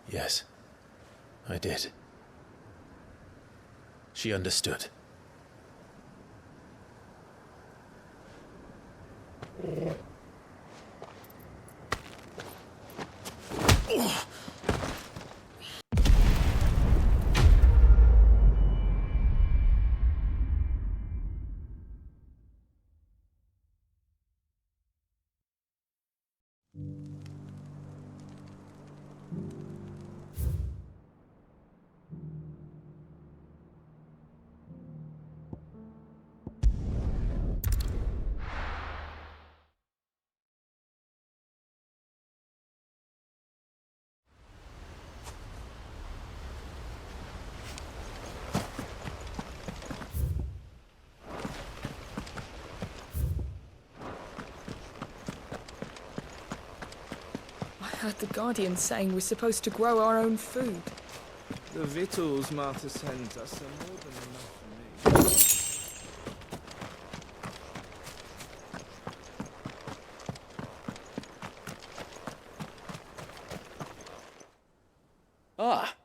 Yes, I did. She understood. I heard the Guardian saying we're supposed to grow our own food. The victuals Martha sends us are more than enough for me. Ah,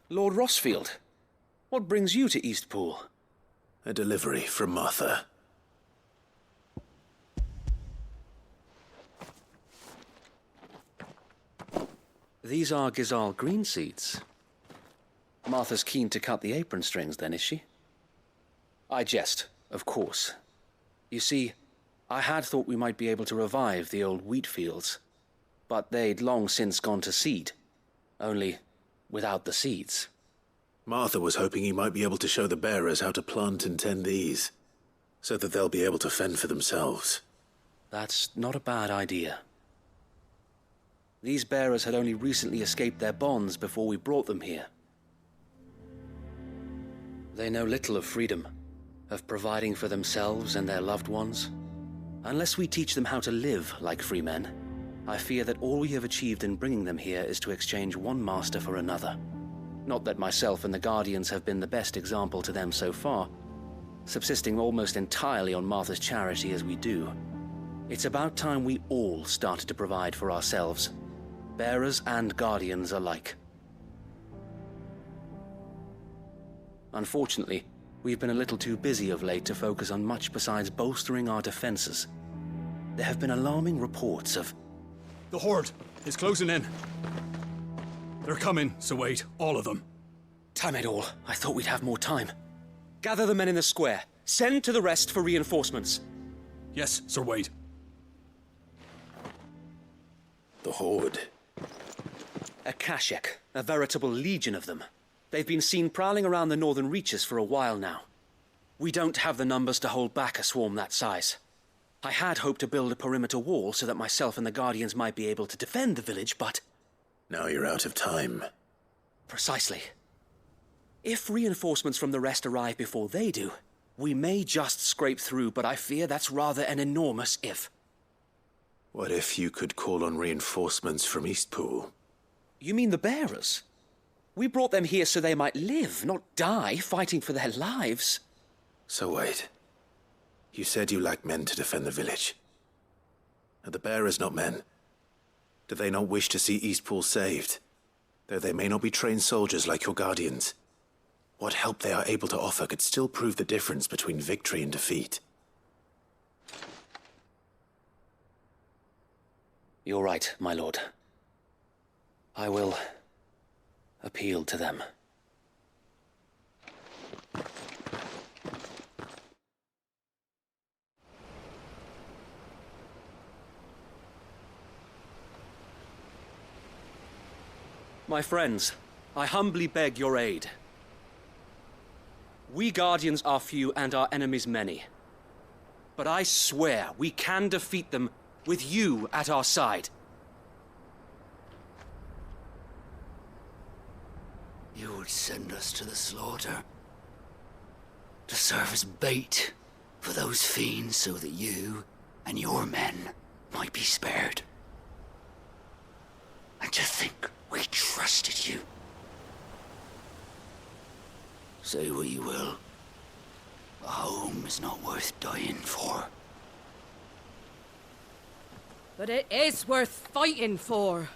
Lord Rosfield. What brings you to Eastpool? A delivery from Martha. These are Gizal green seeds. Martha's keen to cut the apron strings then, is she? I jest, of course. You see, I had thought we might be able to revive the old wheat fields, but they'd long since gone to seed, only without the seeds. Martha was hoping you might be able to show the bearers how to plant and tend these, so that they'll be able to fend for themselves. That's not a bad idea. These bearers had only recently escaped their bonds before we brought them here. They know little of freedom, of providing for themselves and their loved ones. Unless we teach them how to live like free men, I fear that all we have achieved in bringing them here is to exchange one master for another. Not that myself and the Guardians have been the best example to them so far, subsisting almost entirely on Martha's charity as we do. It's about time we all started to provide for ourselves, bearers and Guardians alike. Unfortunately, we've been a little too busy of late to focus on much besides bolstering our defenses. There have been alarming reports of... The Horde is closing in. They're coming, so wait, all of them. Damn it all, I thought we'd have more time. Gather the men in the square. Send to the rest for reinforcements. Yes, Sir Wade. The Horde. A Kashek, a veritable legion of them. They've been seen prowling around the northern reaches for a while now. We don't have the numbers to hold back a swarm that size. I had hoped to build a perimeter wall so that myself and the Guardians might be able to defend the village, but... Now you're out of time. Precisely. If reinforcements from the rest arrive before they do, we may just scrape through, but I fear that's rather an enormous if. What if you could call on reinforcements from Eastpool? You mean the bearers? We brought them here so they might live, not die, fighting for their lives. So wait. You said you lack men to defend the village. Are the bearers not men? Do they not wish to see Eastpool saved? Though they may not be trained soldiers like your Guardians. What help they are able to offer could still prove the difference between victory and defeat. You're right, my lord. I will appeal to them. My friends, I humbly beg your aid. We Guardians are few and our enemies many. But I swear we can defeat them with you at our side. You would send us to the slaughter, to serve as bait for those fiends so that you and your men might be spared. And to think we trusted you. Say what you will, a home is not worth dying for. But it is worth fighting for.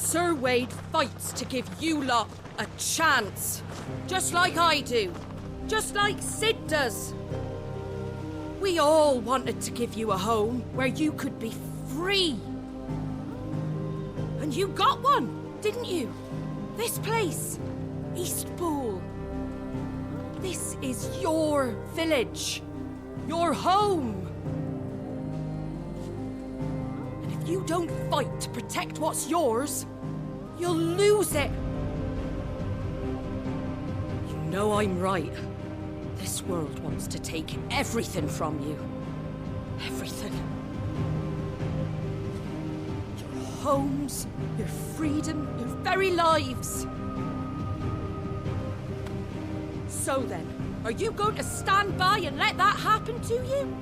Sir Wade fights to give you lot a chance. Just like I do. Just like Sid does. We all wanted to give you a home where you could be free. And you got one, didn't you? This place, Eastpool. This is your village. Your home. And if you don't fight to protect what's yours, you'll lose it. You know I'm right. This world wants to take everything from you. Everything. Your homes, your freedom, your very lives. So then, are you going to stand by and let that happen to you?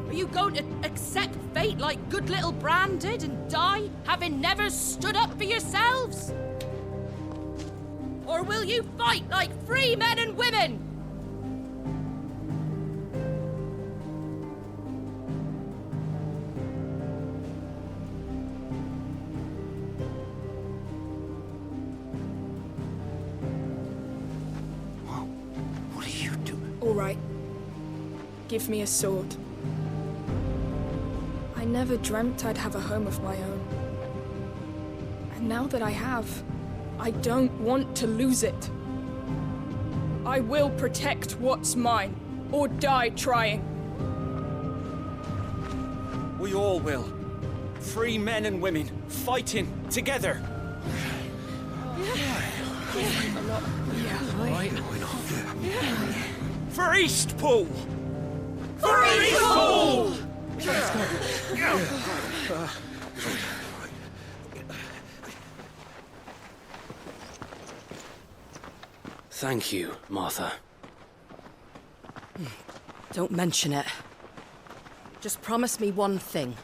Are you going to accept fate like good little Bran did and die, having never stood up for yourselves? Or will you fight like free men and women? What are you doing? All right. Give me a sword. I never dreamt I'd have a home of my own. And now that I have, I don't want to lose it. I will protect what's mine, or die trying. We all will. Free men and women, fighting together. For Eastpool! For Eastpool! Thank you, Martha. Don't mention it. Just promise me one thing.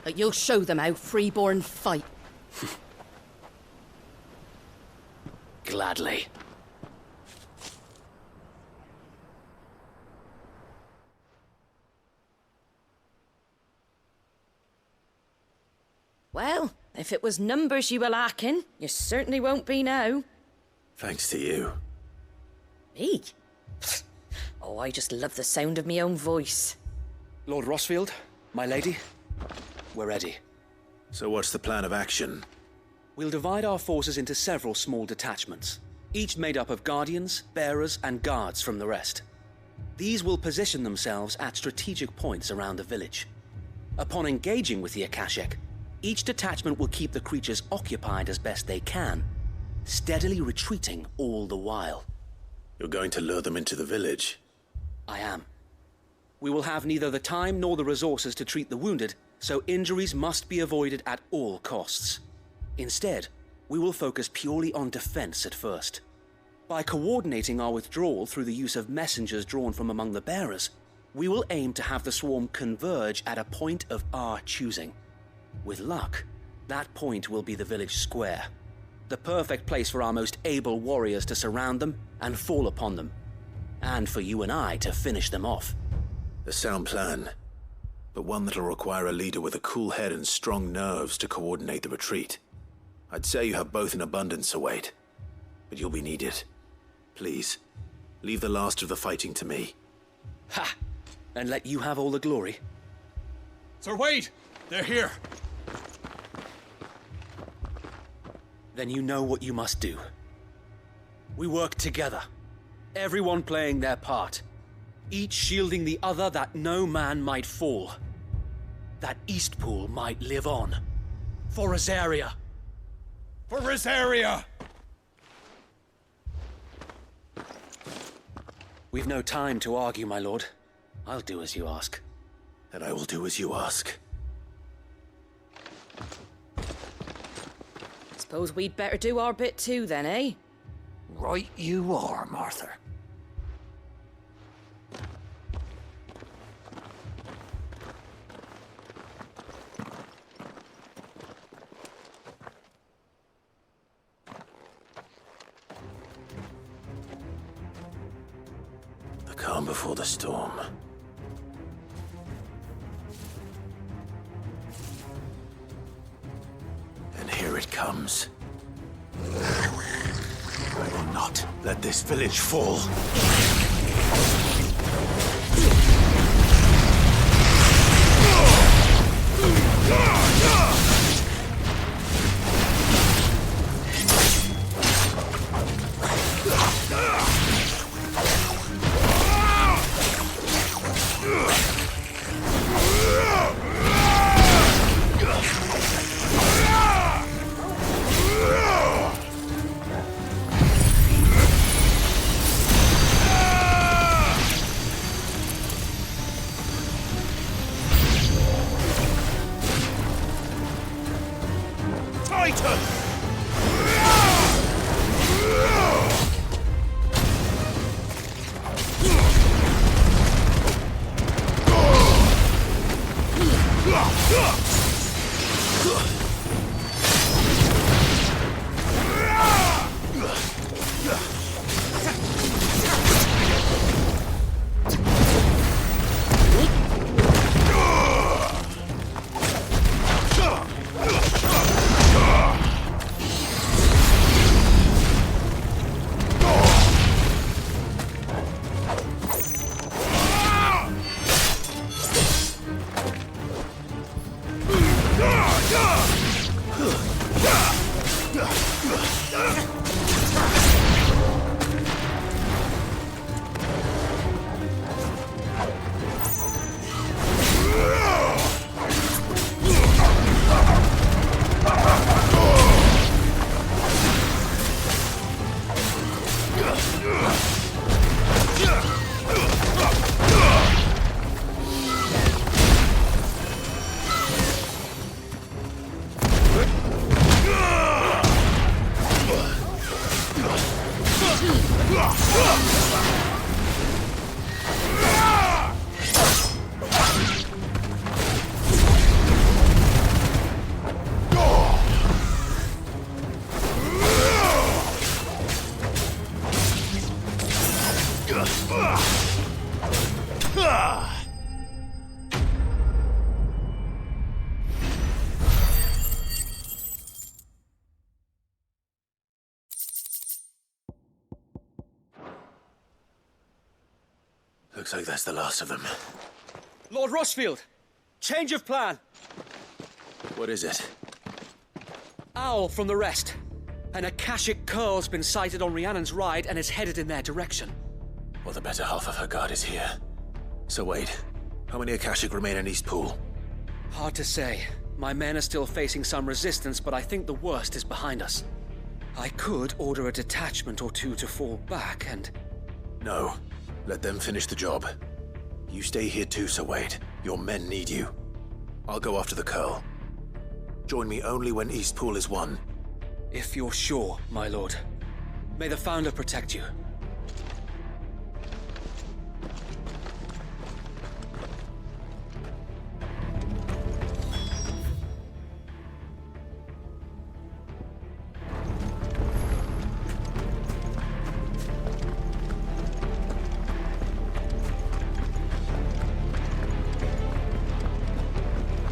That you'll show them how freeborn fight. Gladly. Well, if it was numbers you were lacking, you certainly won't be now. Thanks to you. Me? Oh, I just love the sound of my own voice. Lord Rosfield, my lady, we're ready. So what's the plan of action? We'll divide our forces into several small detachments, each made up of guardians, bearers, and guards from the rest. These will position themselves at strategic points around the village. Upon engaging with the Akashic, each detachment will keep the creatures occupied as best they can, steadily retreating all the while. You're going to lure them into the village? I am. We will have neither the time nor the resources to treat the wounded, so injuries must be avoided at all costs. Instead, we will focus purely on defense at first. By coordinating our withdrawal through the use of messengers drawn from among the bearers, we will aim to have the swarm converge at a point of our choosing. With luck, that point will be the village square, the perfect place for our most able warriors to surround them and fall upon them, and for you and I to finish them off. A sound plan, but one that'll require a leader with a cool head and strong nerves to coordinate the retreat. I'd say you have both in abundance, Sir Wade, but you'll be needed. Please, leave the last of the fighting to me. Ha! And let you have all the glory. Sir Wade! They're here! Then you know what you must do. We work together, everyone playing their part, each shielding the other that no man might fall, that Eastpool might live on. For Rosaria! For Rosaria! We've no time to argue, my lord. I'll do as you ask. And I will do as you ask. Suppose we'd better do our bit too then, eh? Right you are, Martha. The calm before the storm. Here it comes. I will not let this village fall. Looks like that's the last of them. Lord Rosfield! Change of plan! What is it? Owl from the rest. An Akashic curl's been sighted on Rhiannon's ride and is headed in their direction. Well, the better half of her guard is here. So wait, how many Akashic remain in Eastpool? Hard to say. My men are still facing some resistance, but I think the worst is behind us. I could order a detachment or two to fall back and... No. Let them finish the job. You stay here too, Sir Wade. Your men need you. I'll go after the curl. Join me only when Eastpool is won. If you're sure, my lord. May the Founder protect you.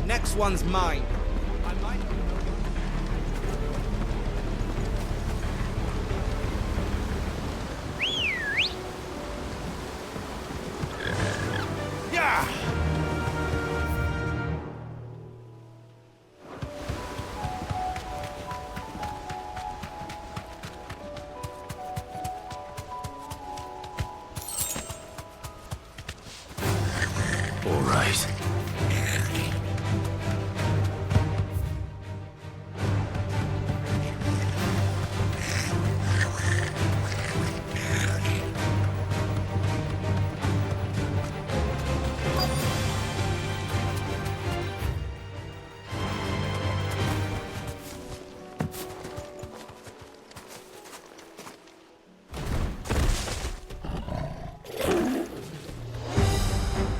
Next one's mine. I might... Yeah! All right.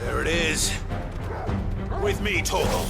There it is. With me, Torgal.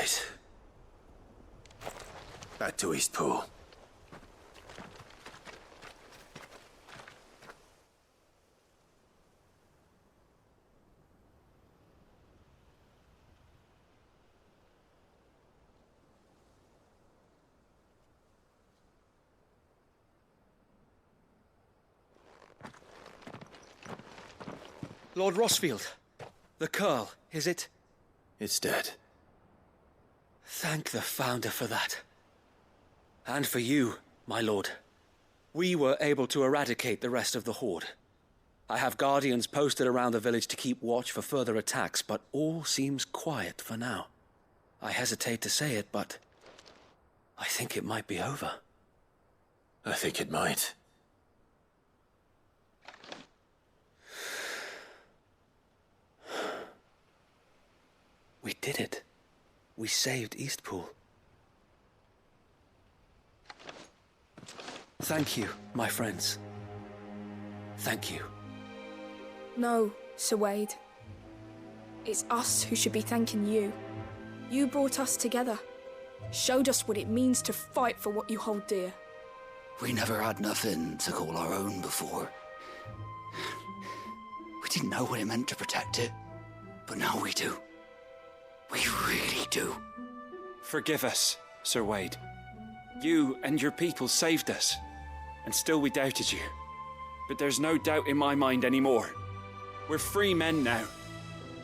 right. Back to Eastpool. Lord Rosfield, the Curl, is it? It's dead. Thank the Founder for that. And for you, my lord. We were able to eradicate the rest of the Horde. I have guardians posted around the village to keep watch for further attacks, but all seems quiet for now. I hesitate to say it, but I think it might be over. I think it might. We did it. We saved Eastpool. Thank you, my friends. Thank you. No, Sir Wade. It's us who should be thanking you. You brought us together. Showed us what it means to fight for what you hold dear. We never had nothing to call our own before. We didn't know what it meant to protect it, but now we do. We really do. Forgive us, Sir Wade. You and your people saved us, and still we doubted you. But there's no doubt in my mind anymore. We're free men now,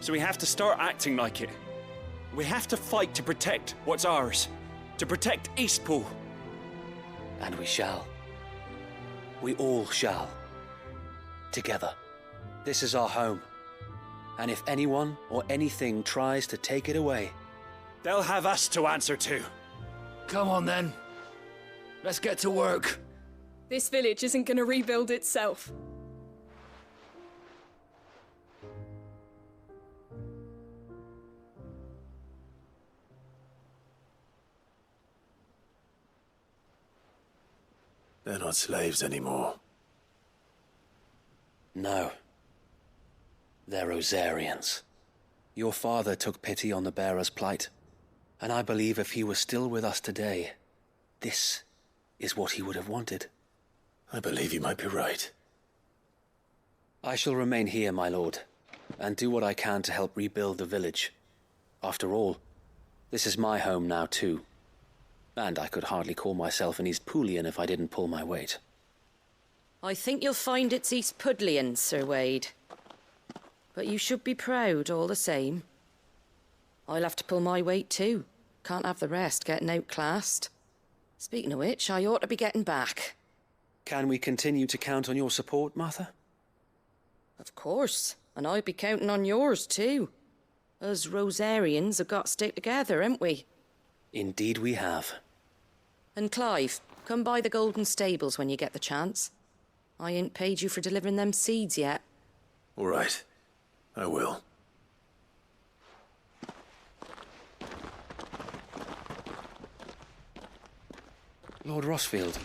so we have to start acting like it. We have to fight to protect what's ours, to protect Eastpool. And we shall. We all shall. Together. This is our home. And if anyone or anything tries to take it away, they'll have us to answer to. Come on then. Let's get to work. This village isn't gonna rebuild itself. They're not slaves anymore. no. They're Rosarians. Your father took pity on the bearer's plight, and I believe if he was still with us today, this is what he would have wanted. I believe you might be right. I shall remain here, my lord, and do what I can to help rebuild the village. After all, this is my home now too, and I could hardly call myself an Eastpoolian if I didn't pull my weight. I think you'll find it's Eastpudlian, Sir Wade. But you should be proud all the same. I'll have to pull my weight too. Can't have the rest getting outclassed. Speaking of which, I ought to be getting back. Can we continue to count on your support, Martha? Of course, and I'll be counting on yours too. Us Rosarians have got to stick together, haven't we? Indeed we have. And Clive, come by the Golden Stables when you get the chance. I ain't paid you for delivering them seeds yet. All right. I will. Lord Rosfield,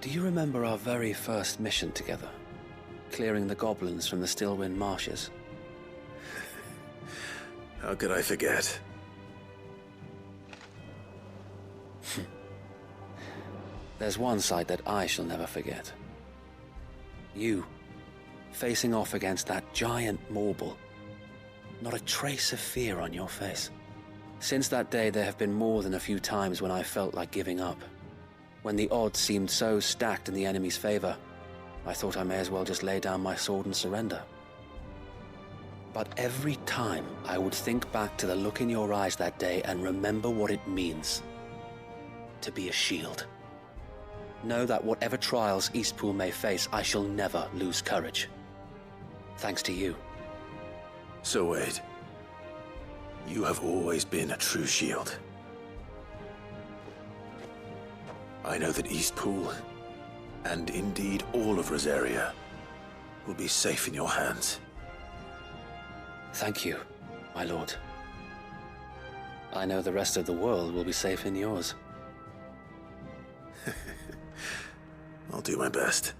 do you remember our very first mission together? Clearing the goblins from the Stillwind marshes? How could I forget? There's one sight that I shall never forget. You, facing off against that giant Morble. Not a trace of fear on your face. Since that day, there have been more than a few times when I felt like giving up. When the odds seemed so stacked in the enemy's favor, I thought I may as well just lay down my sword and surrender. But every time I would think back to the look in your eyes that day and remember what it means to be a shield. Know that whatever trials Eastpool may face, I shall never lose courage. Thanks to you. So Wade, you have always been a true shield. I know that Eastpool, and indeed all of Rosaria, will be safe in your hands. Thank you, my lord. I know the rest of the world will be safe in yours. I'll do my best.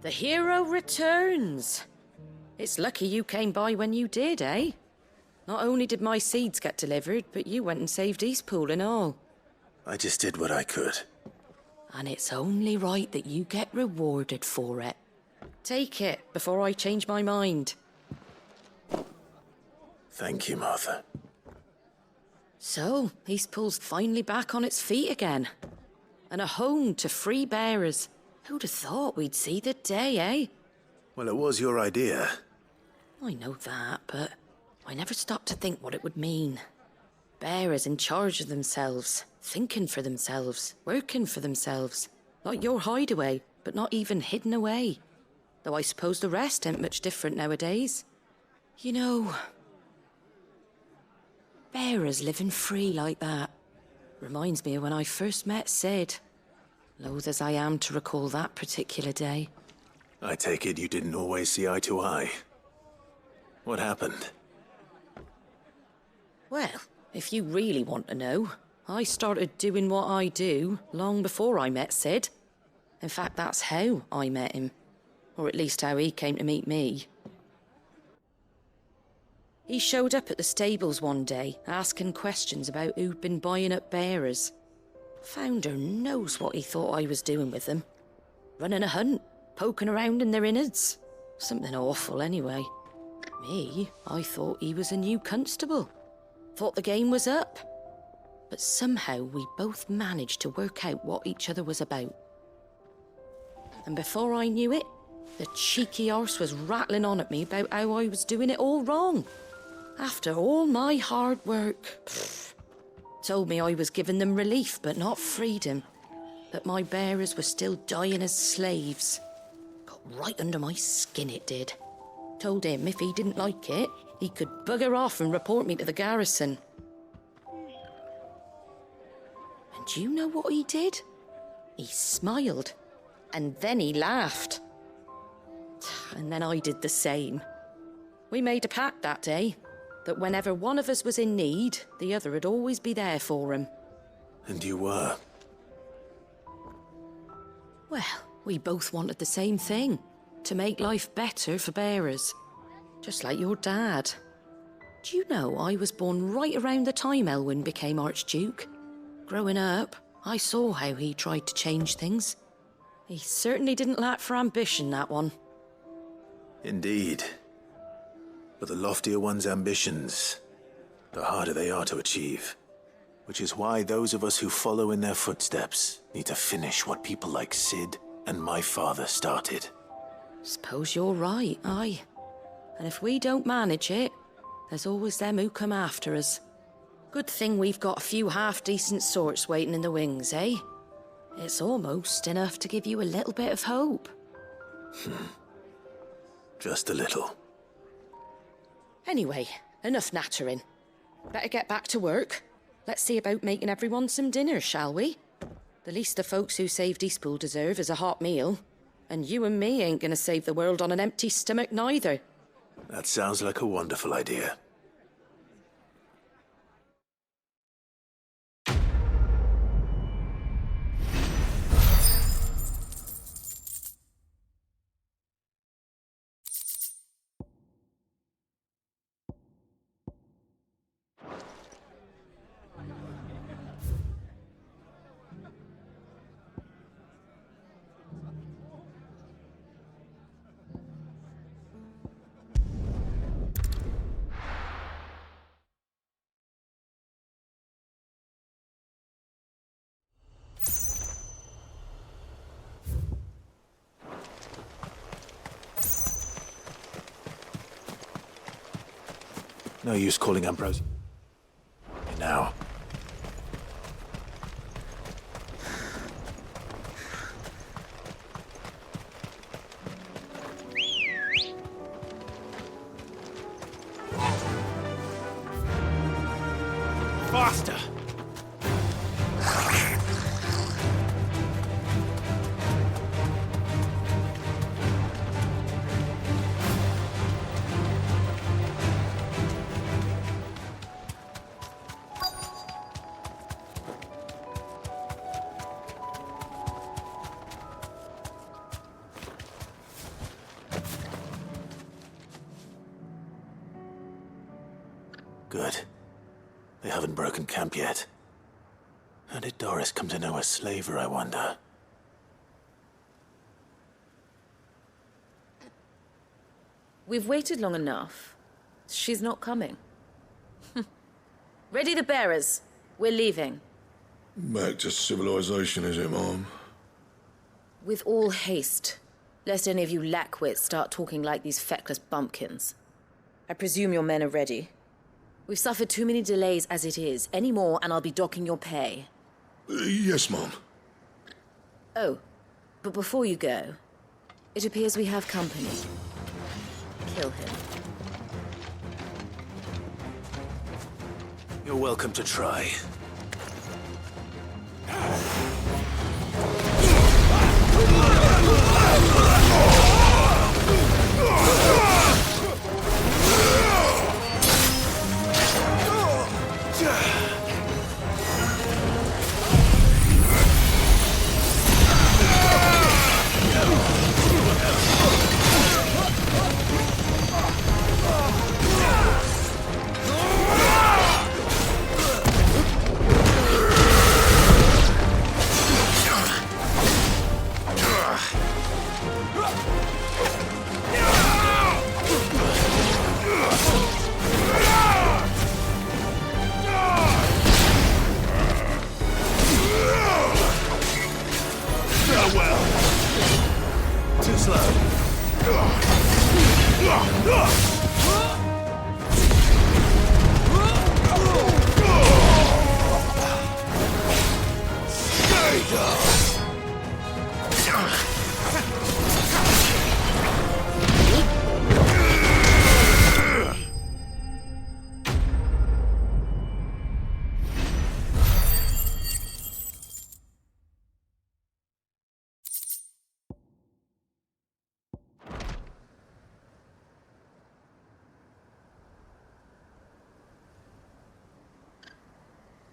The hero returns. It's lucky you came by when you did, eh? Not only did my seeds get delivered, but you went and saved Eastpool and all. I just did what I could. And it's only right that you get rewarded for it. Take it before I change my mind. Thank you, Martha. So, Eastpool's finally back on its feet again. And a home to free bearers. Who'd have thought we'd see the day, eh? Well, it was your idea. I know that, but I never stopped to think what it would mean. Bearers in charge of themselves, thinking for themselves, working for themselves. Like your hideaway, but not even hidden away. Though I suppose the rest ain't much different nowadays. You know, bearers living free like that reminds me of when I first met Sid. Loath as I am to recall that particular day. I take it you didn't always see eye to eye. What happened? Well, if you really want to know, I started doing what I do long before I met Sid. In fact, that's how I met him. Or at least how he came to meet me. He showed up at the stables one day, asking questions about who'd been buying up bearers. Founder knows what he thought I was doing with them. Running a hunt, poking around in their innards. Something awful anyway. Me, I thought he was a new constable. Thought the game was up. But somehow we both managed to work out what each other was about. And before I knew it, the cheeky arse was rattling on at me about how I was doing it all wrong. After all my hard work. Told me I was giving them relief, but not freedom. That my bearers were still dying as slaves. Got right under my skin, it did. Told him if he didn't like it, he could bugger off and report me to the garrison. And do you know what he did? He smiled. And then he laughed. And then I did the same. We made a pact that day, that whenever one of us was in need, the other would always be there for him. And you were? Well, we both wanted the same thing. To make life better for bearers. Just like your dad. Do you know I was born right around the time Elwyn became Archduke? Growing up, I saw how he tried to change things. He certainly didn't lack for ambition, that one. Indeed. But the loftier one's ambitions, the harder they are to achieve. Which is why those of us who follow in their footsteps need to finish what people like Sid and my father started. Suppose you're right, aye. And if we don't manage it, there's always them who come after us. Good thing we've got a few half-decent sorts waiting in the wings, eh? It's almost enough to give you a little bit of hope. Just a little. Anyway, enough nattering. Better get back to work. Let's see about making everyone some dinner, shall we? The least the folks who saved Eastpool deserve is a hot meal. And you and me ain't gonna save the world on an empty stomach neither. That sounds like a wonderful idea. No use calling Ambrose. Now. Faster! Good. They haven't broken camp yet. How did Doris come to know a slaver, I wonder? We've waited long enough. She's not coming. Ready the bearers. We're leaving. Back to civilization, is it, Mom? With all haste, lest any of you lackwits start talking like these feckless bumpkins. I presume your men are ready. We've suffered too many delays as it is. Any more, and I'll be docking your pay. Yes, Mom. Oh, but before you go, it appears we have company. Kill him. You're welcome to try.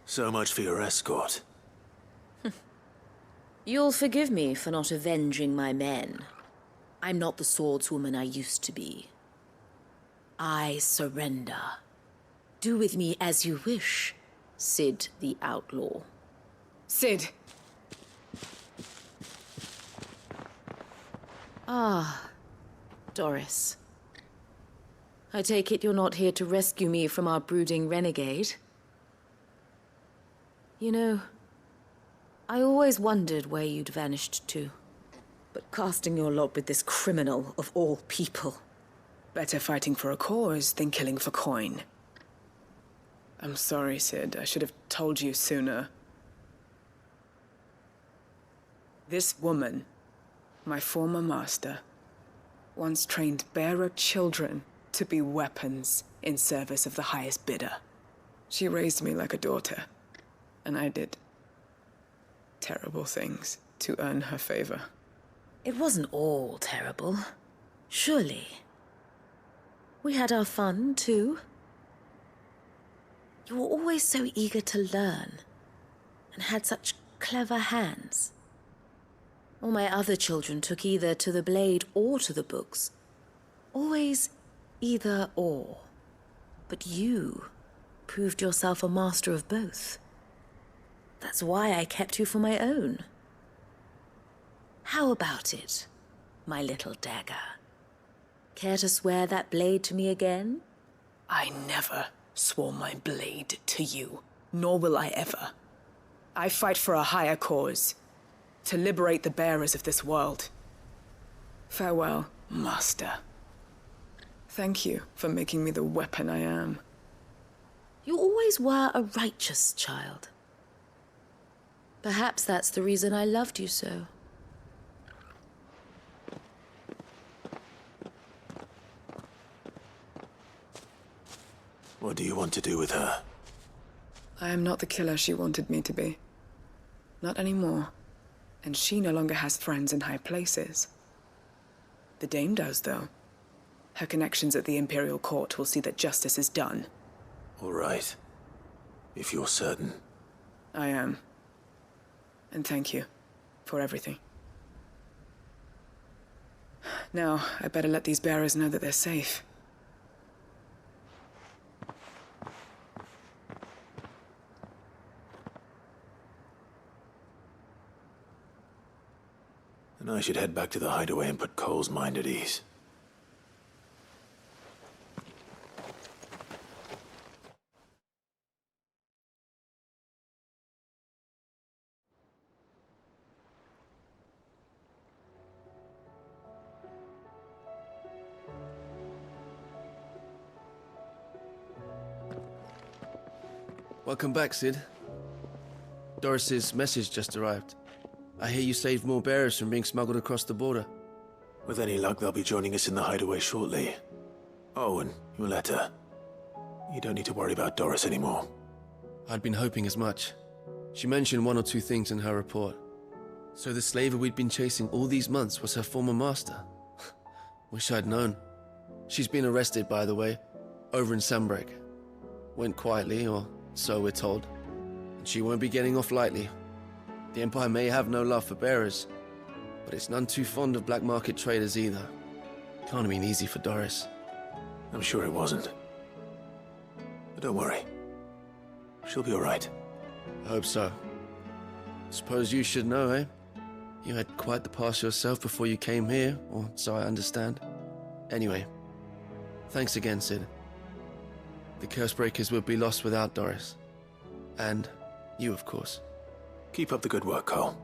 So much for your escort. You'll forgive me for not avenging my men. I'm not the swordswoman I used to be. I surrender. Do with me as you wish, Sid the Outlaw. Sid. Ah, Doris. I take it you're not here to rescue me from our brooding renegade? You know, I always wondered where you'd vanished to. But casting your lot with this criminal of all people... Better fighting for a cause than killing for coin. I'm sorry, Sid. I should have told you sooner. This woman, my former master, once trained bearer children to be weapons in service of the highest bidder. She raised me like a daughter. And I did terrible things to earn her favor. It wasn't all terrible, surely. We had our fun, too. You were always so eager to learn, and had such clever hands. All my other children took either to the blade or to the books. Always either or. But you proved yourself a master of both. That's why I kept you for my own. How about it, my little dagger? Care to swear that blade to me again? I never swore my blade to you, nor will I ever. I fight for a higher cause, to liberate the bearers of this world. Farewell, Master. Thank you for making me the weapon I am. You always were a righteous child. Perhaps that's the reason I loved you so. What do you want to do with her? I am not the killer she wanted me to be. Not anymore. And she no longer has friends in high places. The Dame does, though. Her connections at the Imperial Court will see that justice is done. All right. If you're certain. I am. And thank you for everything. Now, I better let these bearers know that they're safe. And I should head back to the hideaway and put Cole's mind at ease. Welcome back, Sid. Doris's message just arrived. I hear you saved more bearers from being smuggled across the border. With any luck, they'll be joining us in the hideaway shortly. Oh, and your letter. You don't need to worry about Doris anymore. I'd been hoping as much. She mentioned one or two things in her report. So the slaver we'd been chasing all these months was her former master. Wish I'd known. She's been arrested, by the way, over in Sunbreak. Went quietly, or so we're told. And she won't be getting off lightly. The Empire may have no love for bearers, but it's none too fond of black market traders either. Can't have been easy for Doris. I'm sure it wasn't. But don't worry. She'll be all right. I hope so. Suppose you should know, eh? You had quite the past yourself before you came here, or so I understand. Anyway, thanks again, Sid. The Cursebreakers would be lost without Doris. And you, of course. Keep up the good work, Cole.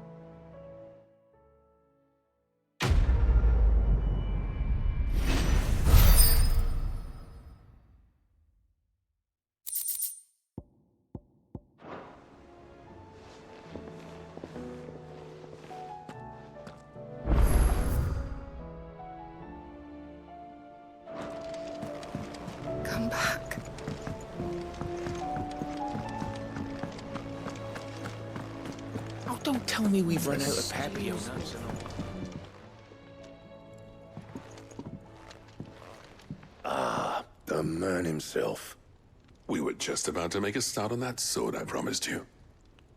Come back. Oh, don't tell me we've run out of Papio. Ah, the man himself. We were just about to make a start on that sword I promised you.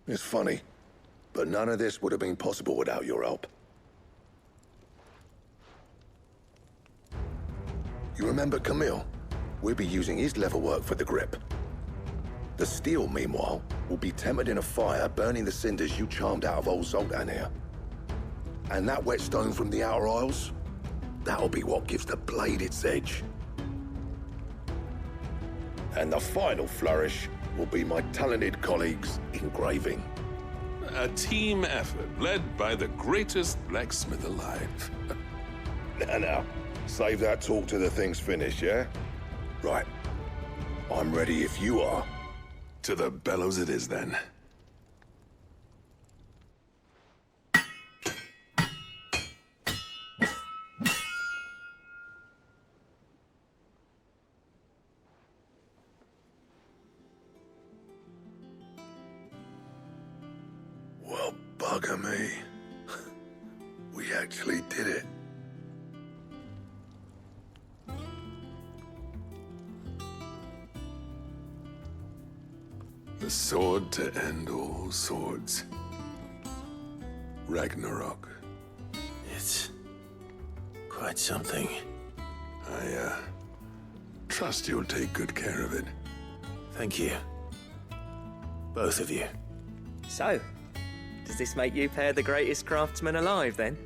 It's funny, but none of this would have been possible without your help. You remember Camille? We'll be using his leatherwork for the grip. The steel, meanwhile, will be tempered in a fire, burning the cinders you charmed out of old Zoltan here. And that whetstone from the Outer Isles, that'll be what gives the blade its edge. And the final flourish will be my talented colleagues' engraving. A team effort led by the greatest blacksmith alive. Now, save that talk till the thing's finished, yeah? Right. I'm ready if you are. To the bellows it is, then. Well, bugger me. We actually did it. The sword to end all swords. Ragnarok. It's quite something. I, trust you'll take good care of it. Thank you. Both of you. So, does this make you pair the greatest craftsman alive, then?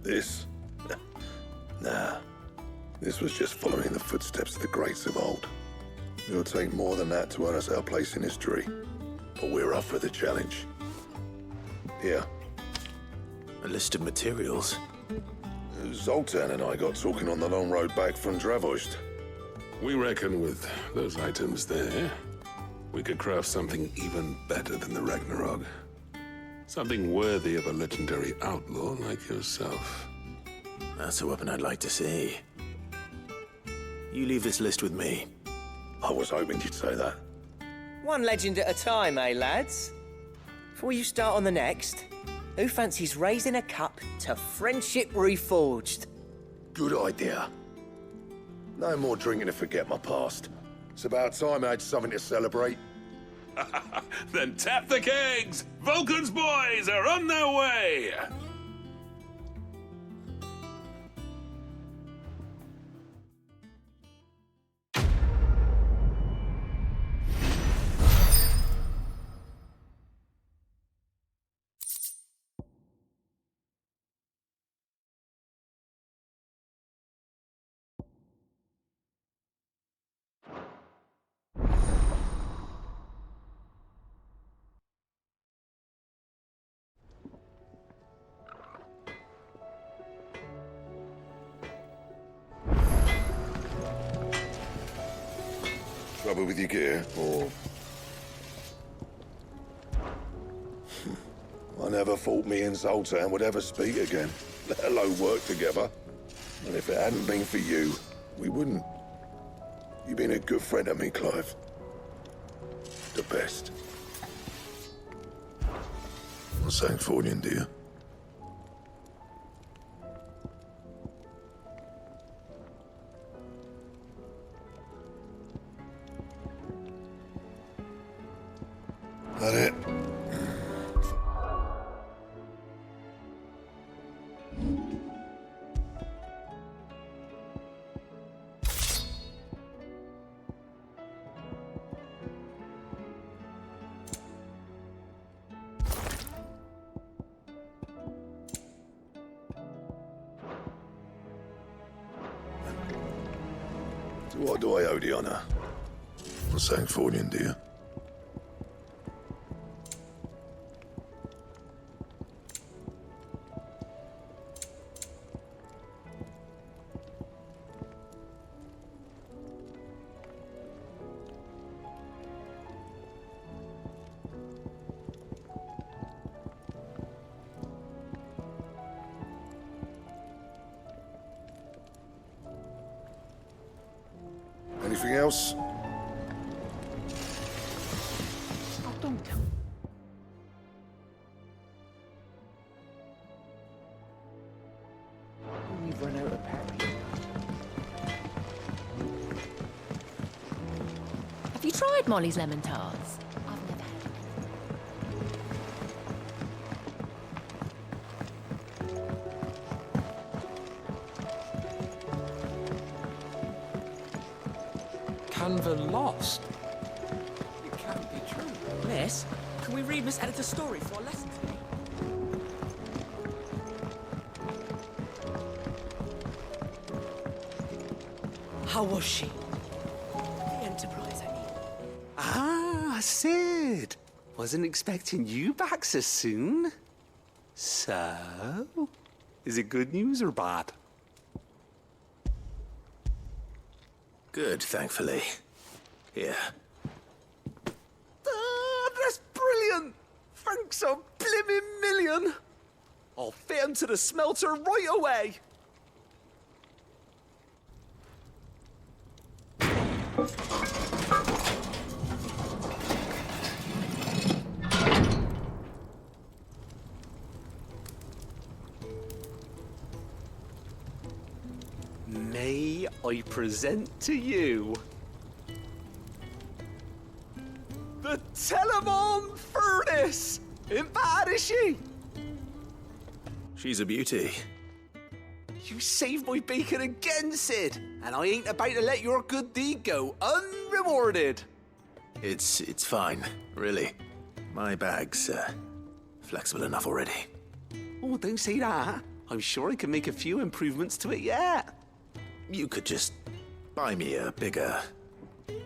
This? Nah. This was just following the footsteps of the greats of old. It'll take more than that to earn us our place in history. But we're up for the challenge. Here. A list of materials. Zoltan and I got talking on the long road back from Dravost. We reckon with those items there, we could craft something even better than the Ragnarok. Something worthy of a legendary outlaw like yourself. That's a weapon I'd like to see. You leave this list with me. I was hoping you'd say that. One legend at a time, eh, lads? Before you start on the next, who fancies raising a cup to friendship reforged? Good idea. No more drinking to forget my past. It's about time I had something to celebrate. Then tap the kegs! Vulcan's boys are on their way! Trouble with your gear, or... I never thought me and Zoltan would ever speak again, let alone work together. And if it hadn't been for you, we wouldn't. You've been a good friend to me, Clive. The best. I'm saying Fordian, dear. That it? To what do I owe the honor? I'm saying Fordian, dear. Anything else? Oh, don't tell. We've run out of parry. Have you tried Molly's lemon tarts? I've never had Canva lost. It can't be true. Miss, can we read Miss Editor's story for a lesson today? How was she? The Enterprise, I mean. Ah, Sid. Wasn't expecting you back so soon. So, is it good news or bad? Good, thankfully. Here. Ah, that's brilliant! Thanks a blimmin' million! I'll fit 'em to the smelter right away! May I present to you the Telemon Furnace! Ain't bad, is she? She's a beauty. You saved my bacon again, Sid, and I ain't about to let your good deed go unrewarded. It's fine, really. My bag's flexible enough already. Oh, don't say that. I'm sure I can make a few improvements to it yet. You could just buy me a bigger...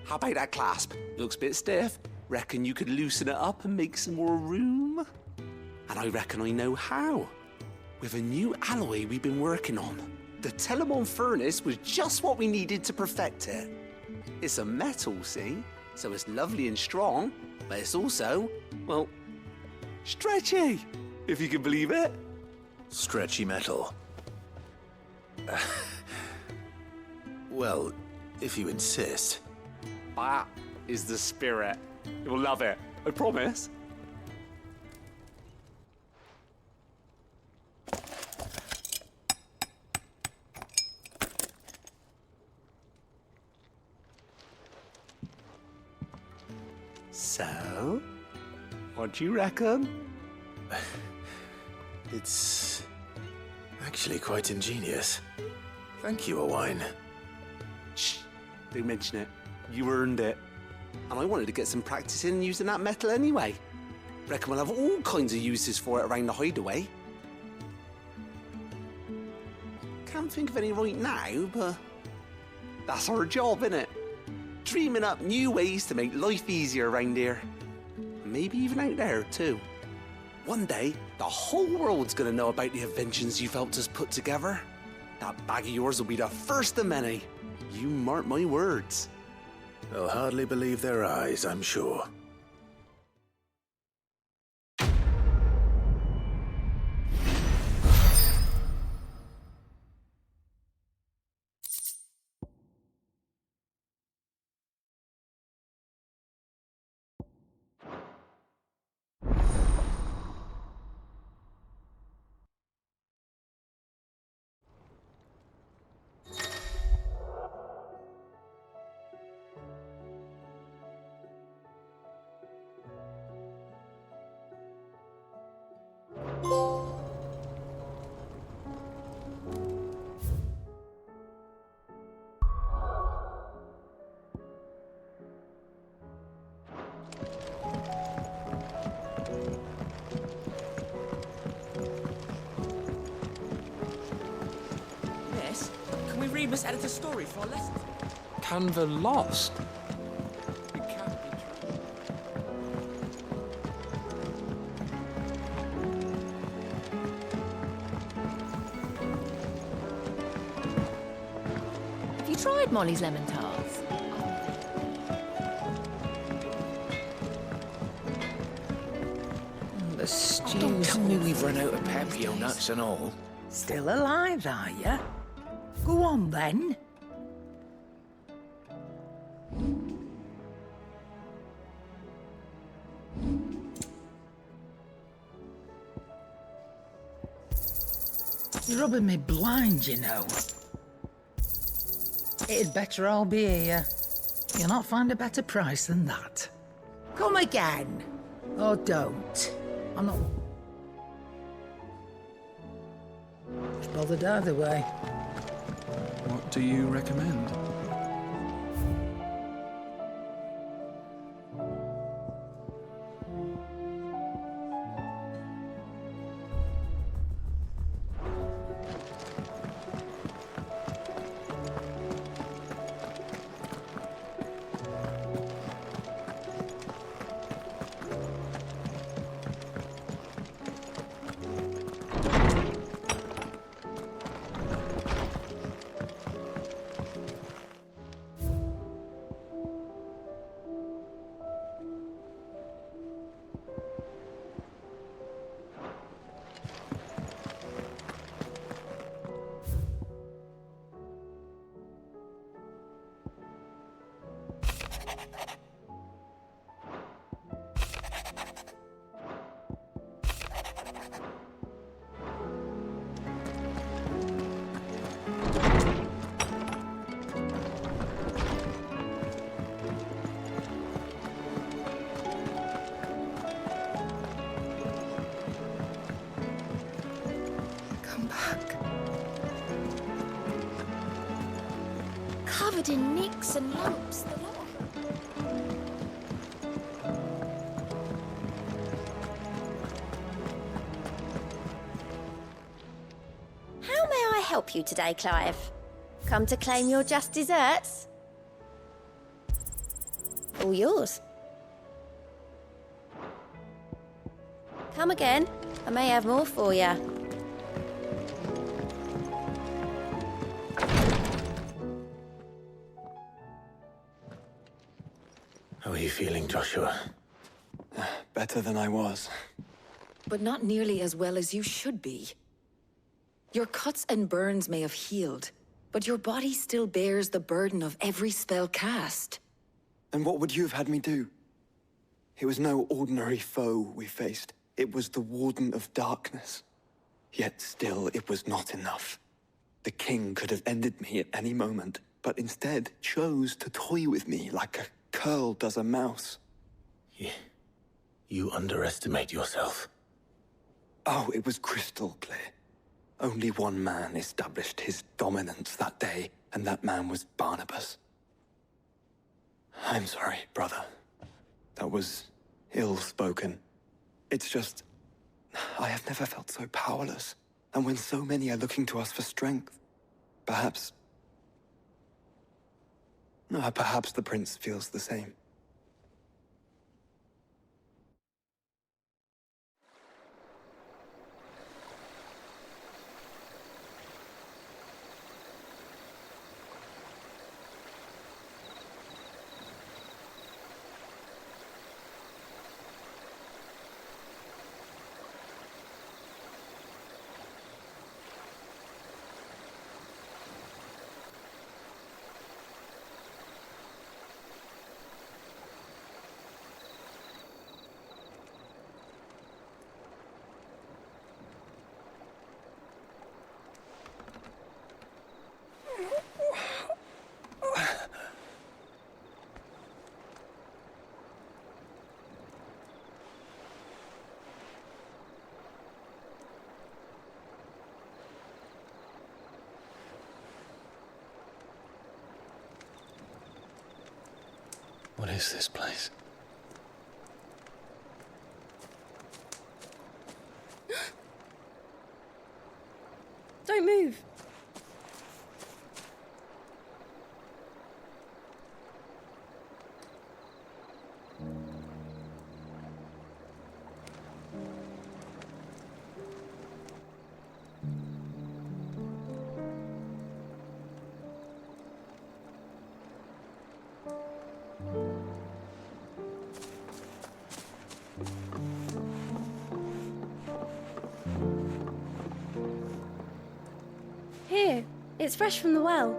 How about that clasp? Looks a bit stiff. Reckon you could loosen it up and make some more room? And I reckon I know how. With a new alloy we've been working on. The Telemon Furnace was just what we needed to perfect it. It's a metal, see? So it's lovely and strong, but it's also, well, stretchy, if you can believe it. Stretchy metal. Well, if you insist. That is the spirit. You'll love it, I promise. So, what do you reckon? It's actually quite ingenious. Thank you, Owain. Shh, don't mention it. You earned it. And I wanted to get some practice in using that metal anyway. Reckon we'll have all kinds of uses for it around the hideaway. Can't think of any right now, but that's our job, innit? Dreaming up new ways to make life easier around here. Maybe even out there, too. One day, the whole world's gonna know about the inventions you've helped us put together. That bag of yours will be the first of many. You mark my words. They'll hardly believe their eyes, I'm sure. Miss, can we read Miss Editor's story for a lesson? Canva lost? It can't be true. Have you tried Molly's lemon tarts? The stew. Don't tell me we've run out of papio nuts and all. Still alive, are you? Go on, then. You're rubbing me blind, you know. It'd better all be here. You'll not find a better price than that. Come again. Or don't. I'm not bothered either way. What do you recommend? Covered in nicks and lumps, the lot. How may I help you today, Clive? Come to claim your just desserts? All yours. Come again. I may have more for you. How are you feeling, Joshua? Better than I was. But not nearly as well as you should be. Your cuts and burns may have healed, but your body still bears the burden of every spell cast. And what would you have had me do? It was no ordinary foe we faced. It was the Warden of Darkness. Yet still, it was not enough. The king could have ended me at any moment, but instead chose to toy with me like a curl does a mouse. You underestimate yourself. Oh, it was crystal clear. Only one man established his dominance that day, and that man was Barnabas. I'm sorry, brother. That was ill-spoken. It's just, I have never felt so powerless. And when so many are looking to us for strength, perhaps the prince feels the same. What is this place? Don't move. Here, it's fresh from the well.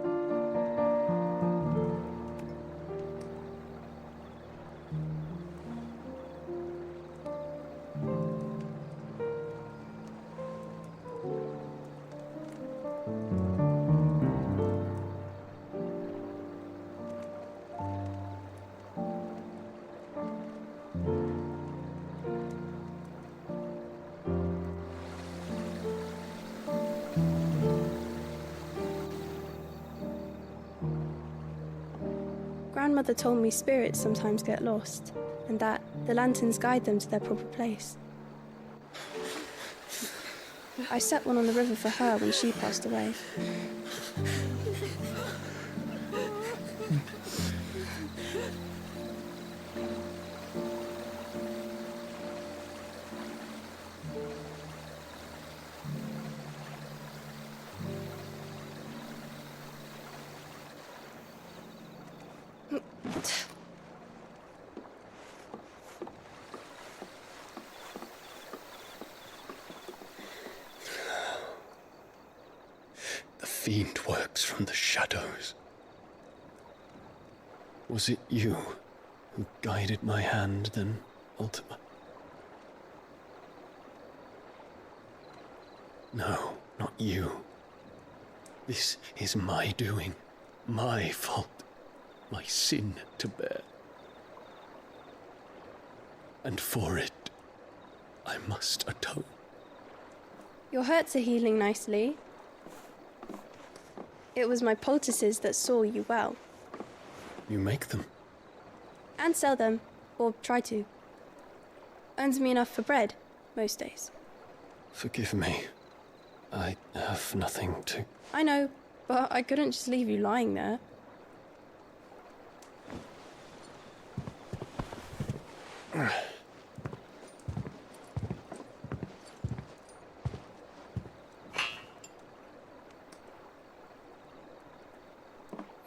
Grandmother told me spirits sometimes get lost, and that the lanterns guide them to their proper place. I set one on the river for her when she passed away. The fiend works from the shadows. Was it you who guided my hand, then, Ultima? No, not you. This is my doing, my fault, my sin to bear. And for it, I must atone. Your hurts are healing nicely. It was my poultices that saw you well. You make them? And sell them, or try to. Earns me enough for bread, most days. Forgive me. I have nothing to... I know, but I couldn't just leave you lying there.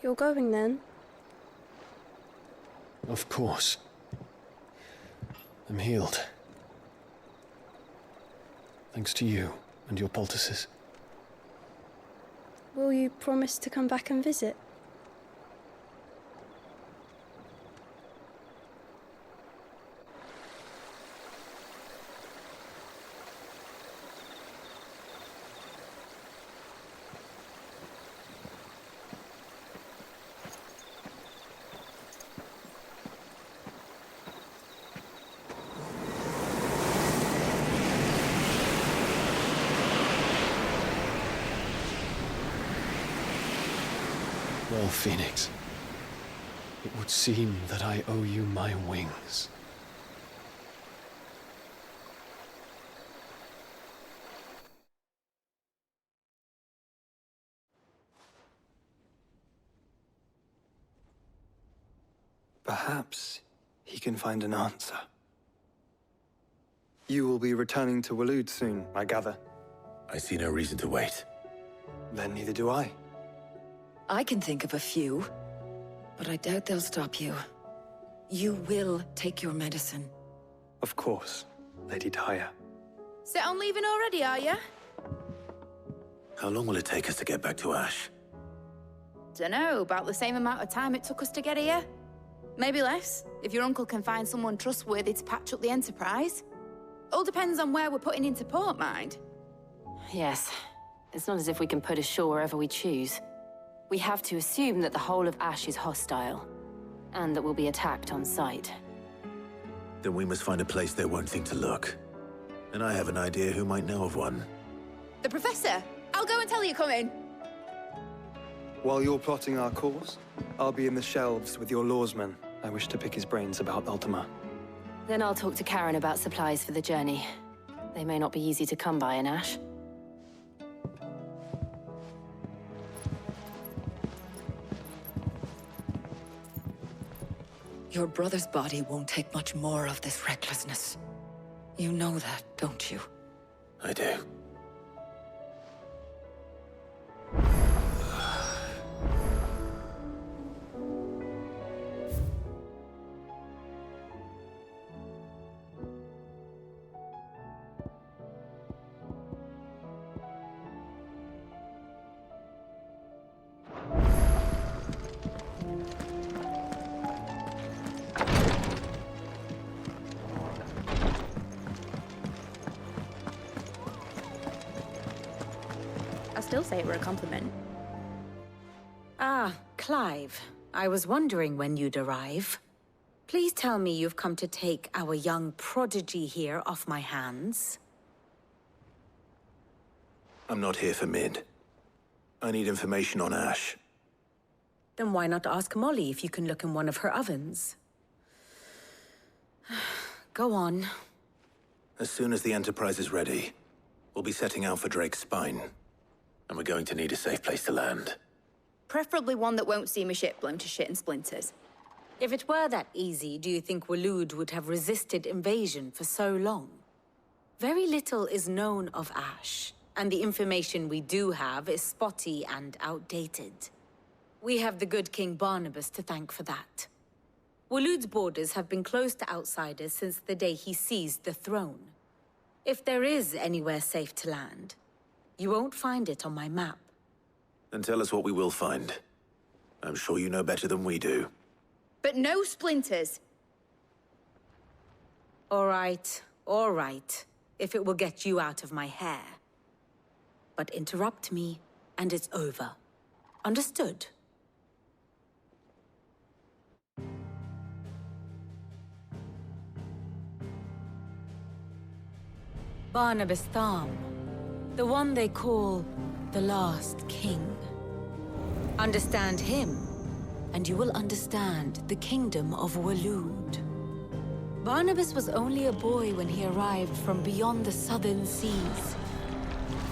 You're going then? Of course. I'm healed. Thanks to you and your poultices. Will you promise to come back and visit? Well, Phoenix, it would seem that I owe you my wings. Perhaps he can find an answer. You will be returning to Waloed soon, I gather. I see no reason to wait. Then neither do I. I can think of a few, but I doubt they'll stop you. You will take your medicine. Of course, Lady Daya. Set on leaving already, are you? How long will it take us to get back to Ash? Dunno, about the same amount of time it took us to get here. Maybe less, if your uncle can find someone trustworthy to patch up the Enterprise. All depends on where we're putting into port, mind. Yes. It's not as if we can put ashore wherever we choose. We have to assume that the whole of Ash is hostile, and that we'll be attacked on sight. Then we must find a place they won't think to look. And I have an idea who might know of one. The Professor! I'll go and tell you come in. While you're plotting our course, I'll be in the shelves with your lawsmen, I wish to pick his brains about Ultima. Then I'll talk to Karen about supplies for the journey. They may not be easy to come by in Ash. Your brother's body won't take much more of this recklessness. You know that, don't you? I do. Still say it were a compliment. Ah, Clive. I was wondering when you'd arrive. Please tell me you've come to take our young prodigy here off my hands. I'm not here for Mid. I need information on Ash. Then why not ask Molly if you can look in one of her ovens? Go on. As soon as the Enterprise is ready, we'll be setting out for Drake's Spine. And we're going to need a safe place to land. Preferably one that won't see my ship blown to shit and splinters. If it were that easy, do you think Waloed would have resisted invasion for so long? Very little is known of Ash, and the information we do have is spotty and outdated. We have the good King Barnabas to thank for that. Waloed's borders have been closed to outsiders since the day he seized the throne. If there is anywhere safe to land, you won't find it on my map. Then tell us what we will find. I'm sure you know better than we do. But no splinters! All right. If it will get you out of my hair. But interrupt me, and it's over. Understood? Barnabas Tham. The one they call the Last King. Understand him, and you will understand the kingdom of Waloed. Barnabas was only a boy when he arrived from beyond the southern seas,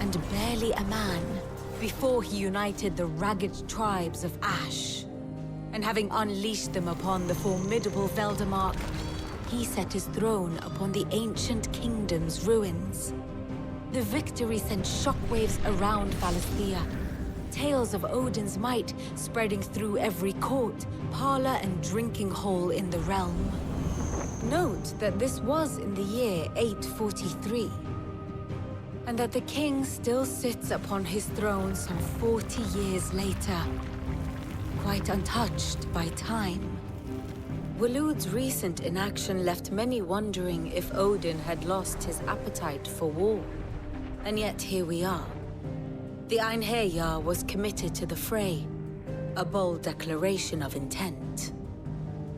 and barely a man before he united the ragged tribes of Ash. And having unleashed them upon the formidable Veldamark, he set his throne upon the ancient kingdom's ruins. The victory sent shockwaves around Valisthea. Tales of Odin's might spreading through every court, parlor, and drinking hole in the realm. Note that this was in the year 843, and that the king still sits upon his throne some 40 years later, quite untouched by time. Waloed's recent inaction left many wondering if Odin had lost his appetite for war. And yet here we are. The Einherjar was committed to the fray, a bold declaration of intent.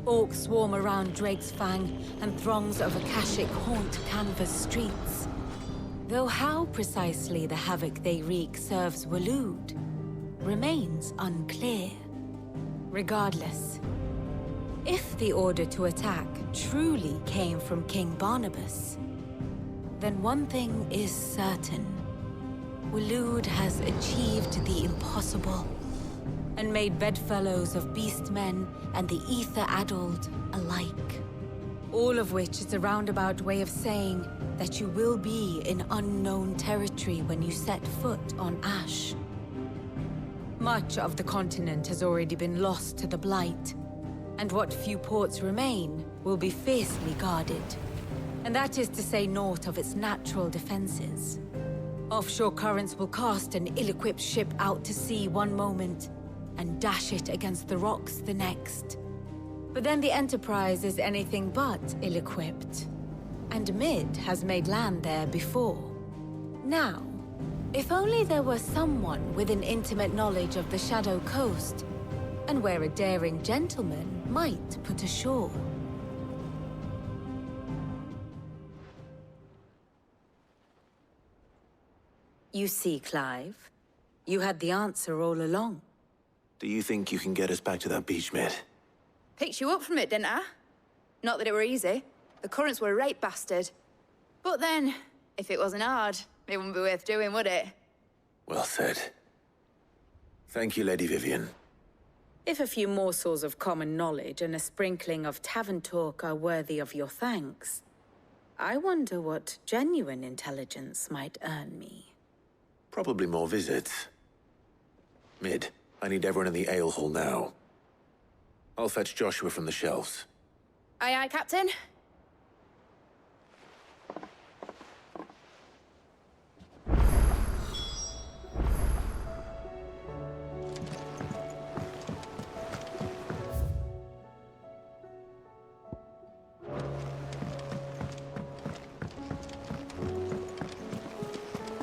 Orcs swarm around Drake's Fang, and throngs of Akashic haunt Canva's streets. Though how precisely the havoc they wreak serves Waloed remains unclear. Regardless, if the order to attack truly came from King Barnabas, then one thing is certain. Waloed has achieved the impossible, and made bedfellows of beastmen and the ether-addled alike. All of which is a roundabout way of saying that you will be in unknown territory when you set foot on Ash. Much of the continent has already been lost to the Blight, and what few ports remain will be fiercely guarded. And that is to say naught of its natural defenses. Offshore currents will cast an ill-equipped ship out to sea one moment, and dash it against the rocks the next. But then the Enterprise is anything but ill-equipped. And Mid has made land there before. Now, if only there were someone with an intimate knowledge of the Shadow Coast, and where a daring gentleman might put ashore. You see, Clive, you had the answer all along. Do you think you can get us back to that beach, Mid? Picked you up from it, didn't I? Not that it were easy. The currents were a rape bastard. But then, if it wasn't hard, it wouldn't be worth doing, would it? Well said. Thank you, Lady Vivian. If a few morsels of common knowledge and a sprinkling of tavern talk are worthy of your thanks, I wonder what genuine intelligence might earn me. Probably more visits. Mid, I need everyone in the ale hall now. I'll fetch Joshua from the shelves. Aye, aye, Captain.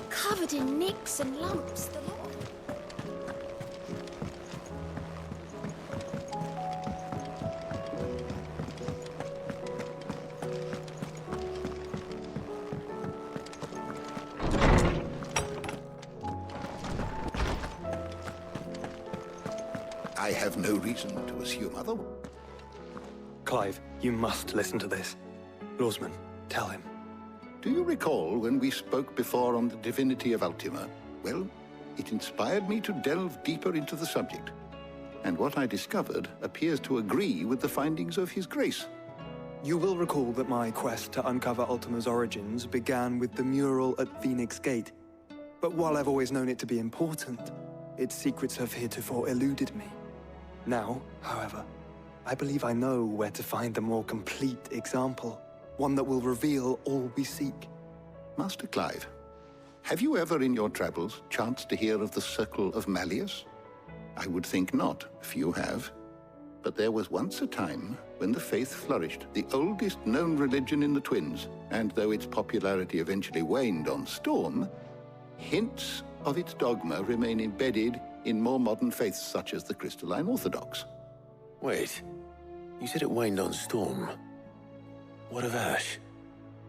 Covered in nicks and lumps, the lot. I have no reason to assume otherwise. Clive, you must listen to this. Lawsman, tell him. Do you recall when we spoke before on the divinity of Ultima? Well, it inspired me to delve deeper into the subject. And what I discovered appears to agree with the findings of His Grace. You will recall that my quest to uncover Ultima's origins began with the mural at Phoenix Gate. But while I've always known it to be important, its secrets have heretofore eluded me. Now, however, I believe I know where to find the more complete example, one that will reveal all we seek. Master Clive, have you ever in your travels chanced to hear of the Circle of Malleus? I would think not, if you have. But there was once a time when the faith flourished, the oldest known religion in the Twins, and though its popularity eventually waned on Storm, hints of its dogma remain embedded in more modern faiths such as the Crystalline Orthodox. Wait, you said it waned on Storm. What of Ash?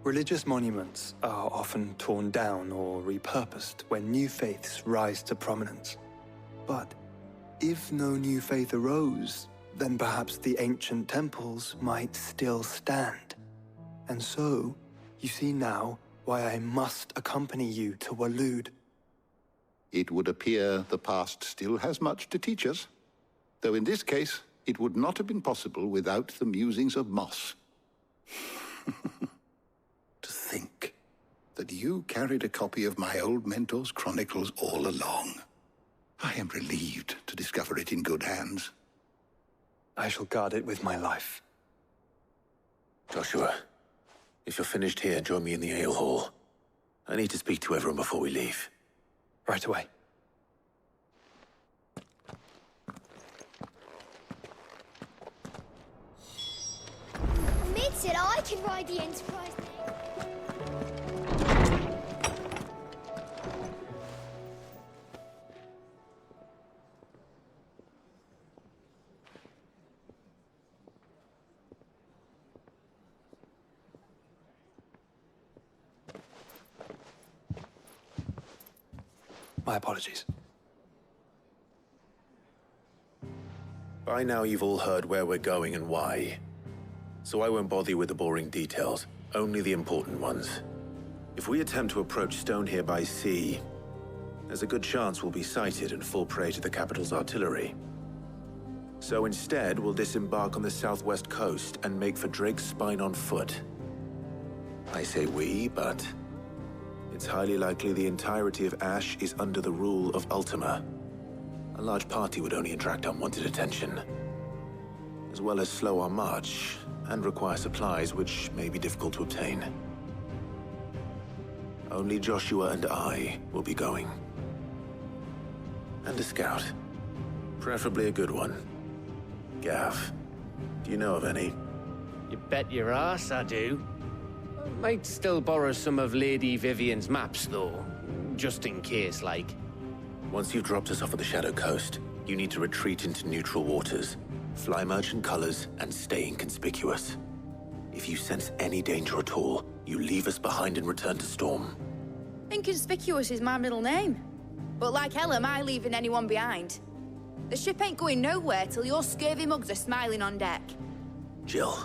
Religious monuments are often torn down or repurposed when new faiths rise to prominence. But if no new faith arose, then perhaps the ancient temples might still stand. And so, you see now why I must accompany you to Waloed. It would appear the past still has much to teach us, though in this case, it would not have been possible without the musings of Moss. To think that you carried a copy of my old mentor's chronicles all along. I am relieved to discover it in good hands. I shall guard it with my life. Joshua, if you're finished here, join me in the ale hall. I need to speak to everyone before we leave. Right away. Mid said I can ride the Enterprise now. My apologies. By now you've all heard where we're going and why. So I won't bother you with the boring details, only the important ones. If we attempt to approach Stonehere by sea, there's a good chance we'll be sighted and fall prey to the capital's artillery. So instead, we'll disembark on the southwest coast and make for Drake's Spine on foot. I say we, but it's highly likely the entirety of Ash is under the rule of Ultima. A large party would only attract unwanted attention, as well as slow our march and require supplies which may be difficult to obtain. Only Joshua and I will be going. And a scout. Preferably a good one. Gav, do you know of any? You bet your ass I do. Might still borrow some of Lady Vivian's maps, though. Just in case, like. Once you've dropped us off at the Shadow Coast, you need to retreat into neutral waters, fly merchant colors, and stay inconspicuous. If you sense any danger at all, you leave us behind and return to Storm. Inconspicuous is my middle name. But like hell am I leaving anyone behind. The ship ain't going nowhere till your scurvy mugs are smiling on deck. Jill,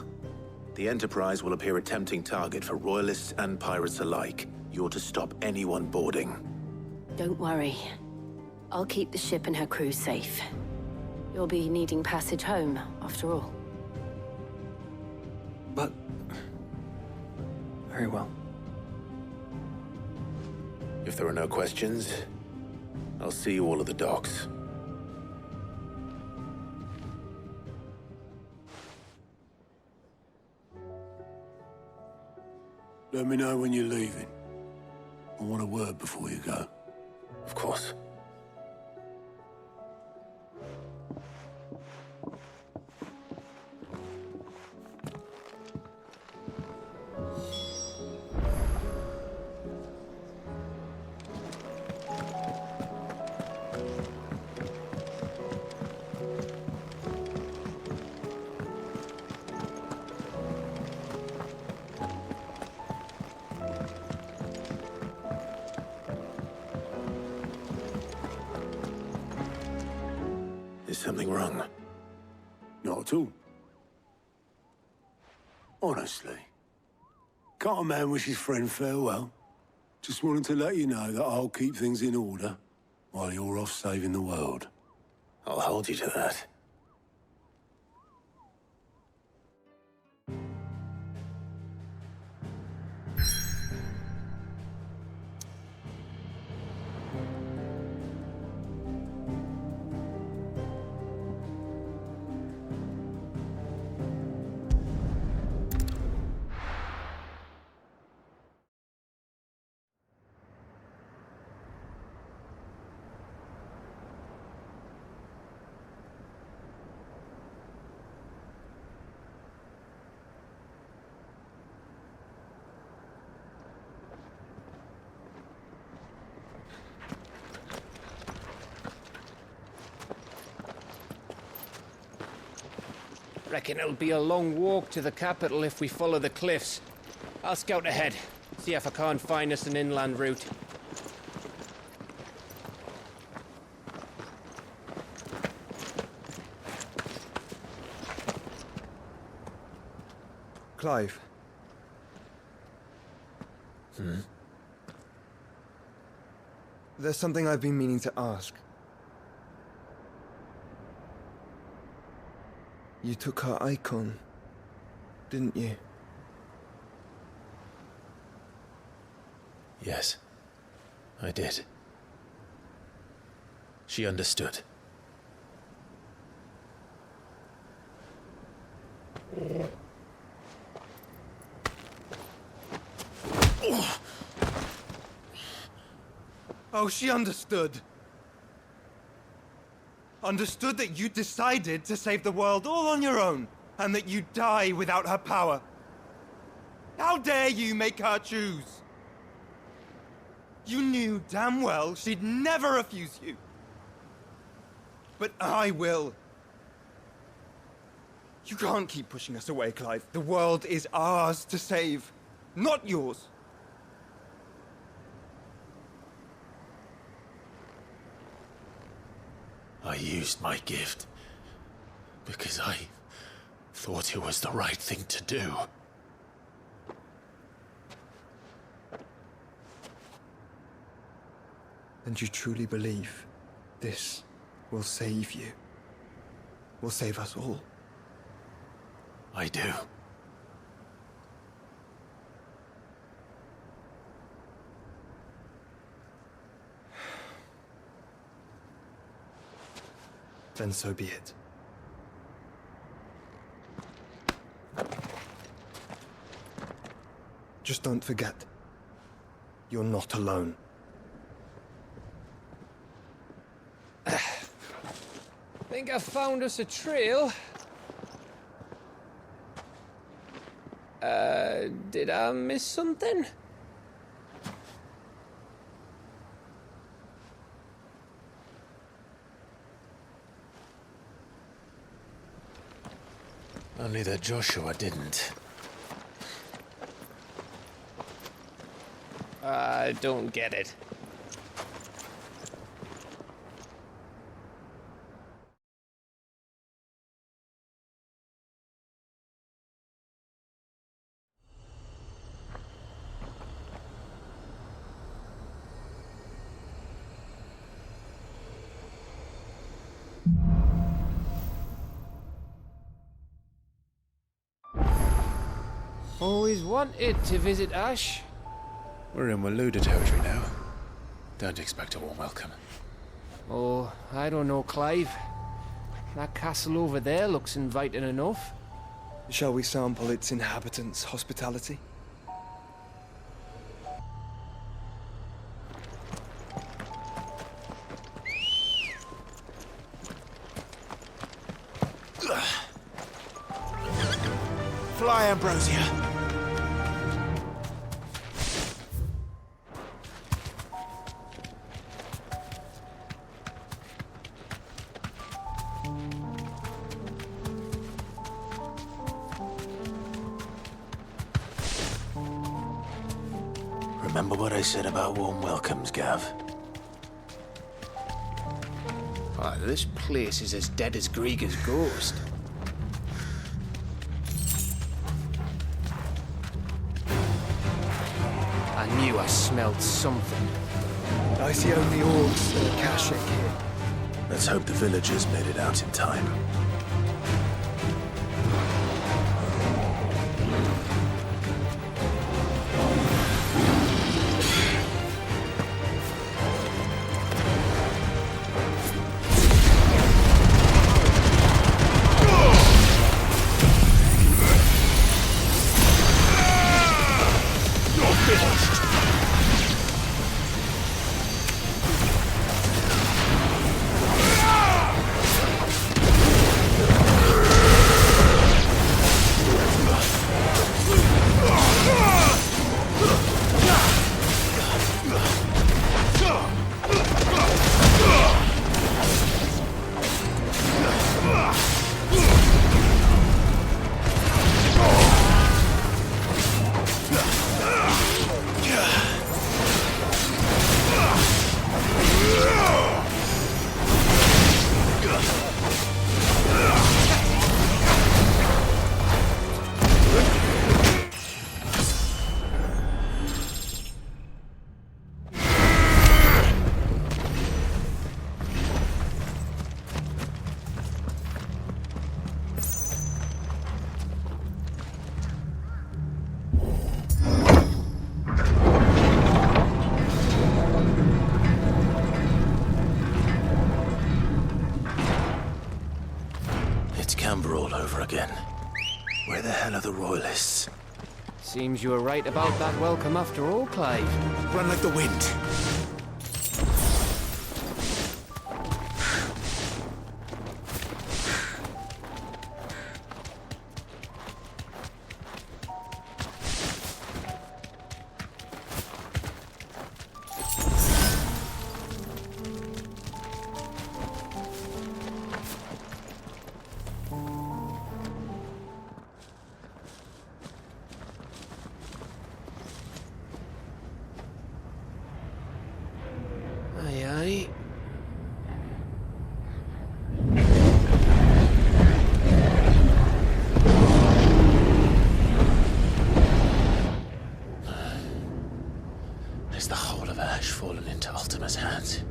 the Enterprise will appear a tempting target for royalists and pirates alike. You're to stop anyone boarding. Don't worry. I'll keep the ship and her crew safe. You'll be needing passage home, after all. But... very well. If there are no questions, I'll see you all at the docks. Let me know when you're leaving. I want a word before you go. Of course. Is something wrong? Not at all. Honestly. Can't a man wish his friend farewell? Just wanted to let you know that I'll keep things in order while you're off saving the world. I'll hold you to that. Reckon it'll be a long walk to the capital if we follow the cliffs. I'll scout ahead, see if I can't find us an inland route. Clive. There's something I've been meaning to ask. You took her Eikon, didn't you? Yes, I did. She understood. Oh, she understood. Understood that you decided to save the world all on your own, and that you'd die without her power. How dare you make her choose? You knew damn well she'd never refuse you. But I will. You can't keep pushing us away, Clive. The world is ours to save, not yours. I used my gift because I thought it was the right thing to do. And you truly believe this will save you? Will save us all? I do. Then so be it. Just don't forget, you're not alone. Think I found us a trail. Did I miss something? Only that Joshua didn't. I don't get it. Always wanted to visit Ash. We're in Waluda territory now. Don't expect a warm welcome. Oh, I don't know, Clive. That castle over there looks inviting enough. Shall we sample its inhabitants' hospitality? Fly, Ambrosia! Remember what I said about warm welcomes, Gav? Oh, this place is as dead as Greagor's ghost. I knew I smelled something. I see only orcs and Kashik here. Let's hope the villagers made it out in time. All over again. Where the hell are the royalists? Seems you were right about that welcome after all, Clive. Run like the wind. Is the whole of Ash fallen into Ultima's hands?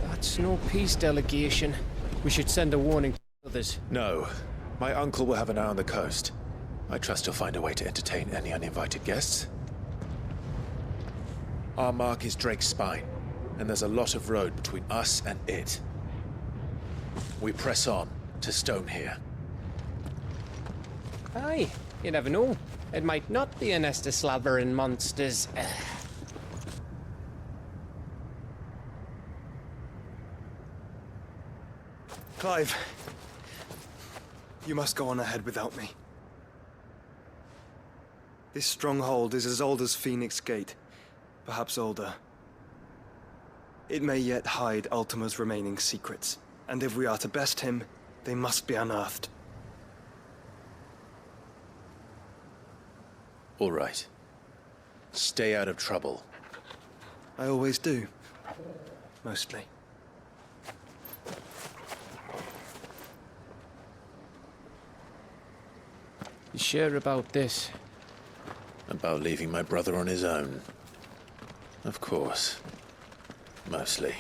That's no peace delegation. We should send a warning to others. No. My uncle will have an eye on the coast. I trust he'll find a way to entertain any uninvited guests. Our mark is Drake's Spine, and there's a lot of road between us and it. We press on to Stone here. Aye, you never know. It might not be a nest of slabbering monsters. Clive, you must go on ahead without me. This stronghold is as old as Phoenix Gate, perhaps older. It may yet hide Ultima's remaining secrets, and if we are to best him, they must be unearthed. All right. Stay out of trouble. I always do. Mostly. You sure about this? About leaving my brother on his own. Of course. Mostly.